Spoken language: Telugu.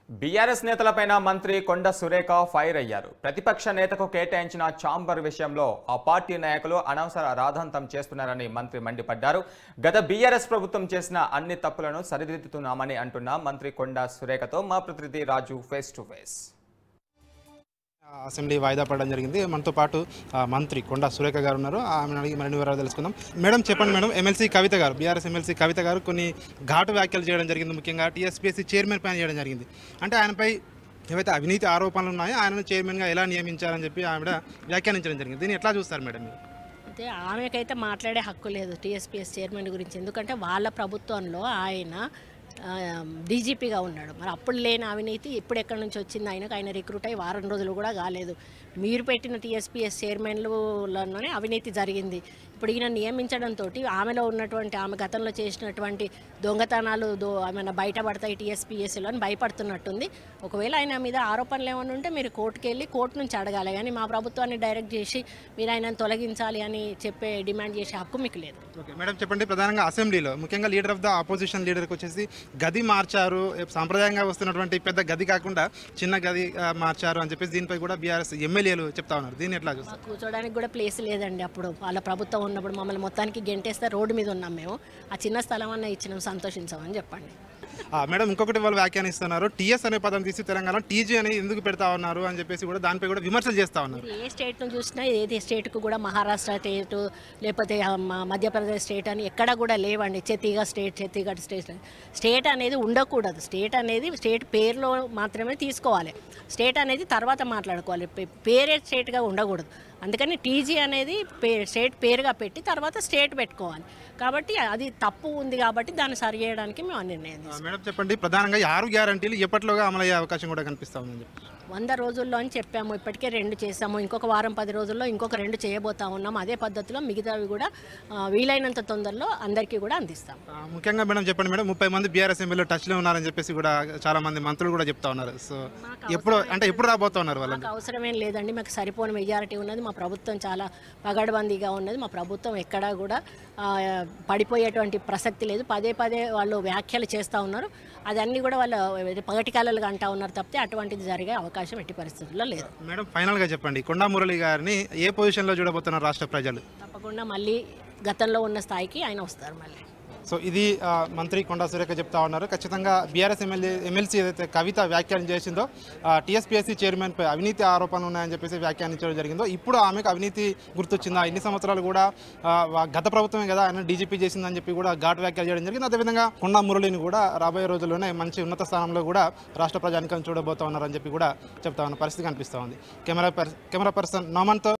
బీఆర్ఎస్ నేతలపైన మంత్రి కొండ సురేఖ ఫైర్ అయ్యారు. ప్రతిపక్ష నేతకు కేటాయించిన ఛాంబర్ విషయంలో ఆ పార్టీ నాయకులు అనవసర రాద్ధాంతం చేస్తున్నారని మంత్రి మండిపడ్డారు. గత బీఆర్ఎస్ ప్రభుత్వం చేసిన అన్ని తప్పులను సరిదిద్దుతున్నామని అంటున్న మంత్రి కొండ సురేఖతో మా ప్రతినిధి రాజు ఫేస్ టు ఫేస్. అసెంబ్లీ వాయిదా పడడం జరిగింది. మనతో పాటు మంత్రి కొండ సురేఖ గారు ఉన్నారు. ఆమెను అడిగి మరిన్ని వివరాలు తెలుసుకుందాం. మేడం చెప్పండి మేడం, ఎమ్మెల్సీ కవిత గారు, బీఆర్ఎస్ ఎమ్మెల్సీ కవిత గారు కొన్ని ఘాటు వ్యాఖ్యలు చేయడం జరిగింది. ముఖ్యంగా టీఎస్పీఎస్సీ చైర్మన్ పైన చేయడం జరిగింది. అంటే ఆయనపై ఏవైతే అవినీతి ఆరోపణలు ఉన్నాయో ఆయనను చైర్మన్గా ఎలా నియమించారని చెప్పి ఆవిడ వ్యాఖ్యానించడం జరిగింది. దీన్ని ఎట్లా చూస్తారు మేడం మీరు? అయితే ఆమెకైతే మాట్లాడే హక్కు లేదు టీఎస్పీఎస్ చైర్మన్ గురించి. ఎందుకంటే వాళ్ళ ప్రభుత్వంలో ఆయన డీజీపీగా ఉన్నాడు. మరి అప్పుడు లేని అవినీతి ఇప్పుడు ఎక్కడి నుంచి వచ్చింది? ఆయన రిక్రూట్ అయ్యి వారం రోజులు కూడా కాలేదు. మీరు పెట్టిన టీఎస్పీఎస్ చైర్మన్లలోనే అవినీతి జరిగింది. ఇప్పుడు ఈయన నియమించడంతో ఆమెలో ఉన్నటువంటి ఆమె గతంలో చేసినటువంటి దొంగతనాలు ఏమైనా బయటపడతాయి టీఎస్పీఎస్లో అని భయపడుతున్నట్టుంది. ఒకవేళ ఆయన మీద ఆరోపణలు ఏమైనా ఉంటే మీరు కోర్టుకు వెళ్ళి కోర్టు నుంచి అడగాలి, కానీ మా ప్రభుత్వాన్ని డైరెక్ట్ చేసి మీరు ఆయనను తొలగించాలి అని చెప్పే డిమాండ్ చేసే హక్కు మీకు లేదు. ఓకే మేడం చెప్పండి, ప్రధానంగా అసెంబ్లీలో ముఖ్యంగా లీడర్ ఆఫ్ ద ఆపోజిషన్ లీడర్కి వచ్చేసి గది మార్చారు, సాంప్రదాయంగా వస్తున్నటువంటి పెద్ద గది కాకుండా చిన్న గది మార్చారు అని చెప్పేసి దీనిపై కూడా బీఆర్ఎస్ ఎమ్మెల్యేలు చెప్తా ఉన్నారు. దీన్ని ఎట్లా చూస్తారు? కూర్చోడానికి కూడా ప్లేస్ లేదండి. అప్పుడు వాళ్ళ ప్రభుత్వం ఉన్నప్పుడు మమ్మల్ని మొత్తానికి గెంటేస్తే రోడ్డు మీద ఉన్నాం మేము. ఆ చిన్న స్థలం అన్న ఇచ్చినాం, సంతోషించామని చెప్పండి. మేడం ఇంకొకటి వాళ్ళు వ్యాఖ్యానిస్తున్నారు, టీఎస్ అనే పదం తీసి తెలంగాణ టీజీ అని ఎందుకు పెడతా ఉన్నారు అని చెప్పేసి కూడా దానిపై కూడా విమర్శలు చేస్తూ ఉన్నారు. ఏ స్టేట్ను చూసినా ఏది స్టేట్కు కూడా మహారాష్ట్ర స్టేట్ లేకపోతే మధ్యప్రదేశ్ స్టేట్ అని ఎక్కడ కూడా లేవండి. ఛత్తీగఢ్ స్టేట్ అనేది ఉండకూడదు. స్టేట్ అనేది స్టేట్ పేరులో మాత్రమే తీసుకోవాలి. స్టేట్ అనేది తర్వాత మాట్లాడుకోవాలి. పేరే స్టేట్గా ఉండకూడదు. అందుకని టీజీ అనేది స్టేట్ పేరుగా పెట్టి తర్వాత స్టేట్ పెట్టుకోవాలి. కాబట్టి అది తప్పు ఉంది కాబట్టి దాన్ని సరి చేయడానికి మేము నిర్ణయం తీసుకున్నాం. మేడం చెప్పండి, ప్రధానంగా 6 గ్యారంటీలు ఎప్పటిలోగా అమలయ్యే అవకాశం కూడా కనిపిస్తా ఉందని 100 రోజుల్లో అని చెప్పాము. ఇప్పటికే 2 చేసాము. ఇంకొక వారం 10 రోజుల్లో ఇంకొక 2 చేయబోతా ఉన్నాం. అదే పద్ధతిలో మిగతావి కూడా వీలైనంత తొందరలో అందరికీ కూడా అందిస్తాం. ముఖ్యంగా మేడం చెప్పండి మేడం, 30 మంది బీఆర్ఎస్ ఎమ్మెల్యే టచ్లో ఉన్నారని చెప్పేసి కూడా చాలా మంది మంత్రులు కూడా చెప్తా ఉన్నారు. సో ఎప్పుడు రాబోతా ఉన్నారు వాళ్ళు? మాకు అవసరమేం లేదండి. మాకు సరిపోని మెజారిటీ ఉన్నది. మా ప్రభుత్వం చాలా పగడ్బందీగా ఉన్నది. మా ప్రభుత్వం ఎక్కడా కూడా పడిపోయేటువంటి ప్రసక్తి లేదు. పదే వాళ్ళు వ్యాఖ్యలు చేస్తూ ఉన్నారు. అదన్నీ కూడా వాళ్ళు పగటికాలలుగా అంటూ ఉన్నారు తప్పితే అటువంటిది జరిగే అవకాశం ఎట్టి పరిస్థితుల్లో లేదు. మేడం ఫైనల్గా చెప్పండి, కొండా మురళి గారిని ఏ పొజిషన్లో చూడబోతున్నారు రాష్ట్ర ప్రజలు? తప్పకుండా మళ్ళీ గతంలో ఉన్న స్థాయికి ఆయన వస్తారు మళ్ళీ. సో ఇది మంత్రి కొండా సురేఖ చెప్తా ఉన్నారు. ఖచ్చితంగా బీఆర్ఎస్ ఎమ్మెల్సీ ఏదైతే కవిత వ్యాఖ్యానం చేసిందో టీఎస్పీఎస్సీ చైర్మన్పై అవినీతి ఆరోపణలు ఉన్నాయని చెప్పేసి వ్యాఖ్యానించడం జరిగిందో, ఇప్పుడు ఆమెకు అవినీతి గుర్తొచ్చిందా? ఇన్ని సంవత్సరాలు కూడా గత ప్రభుత్వమే కదా ఆయన డీజీపీ చేసిందని చెప్పి కూడా ఘాటు వ్యాఖ్యలు చేయడం జరిగింది. అదేవిధంగా కొండా మురళిని కూడా రాబోయే రోజుల్లోనే మంచి ఉన్నత స్థానంలో కూడా రాష్ట్ర ప్రజానికం చూడబోతా ఉన్నారని చెప్పి కూడా చెప్తా ఉన్న పరిస్థితి కనిపిస్తూ ఉంది. Camera person నోమన్తో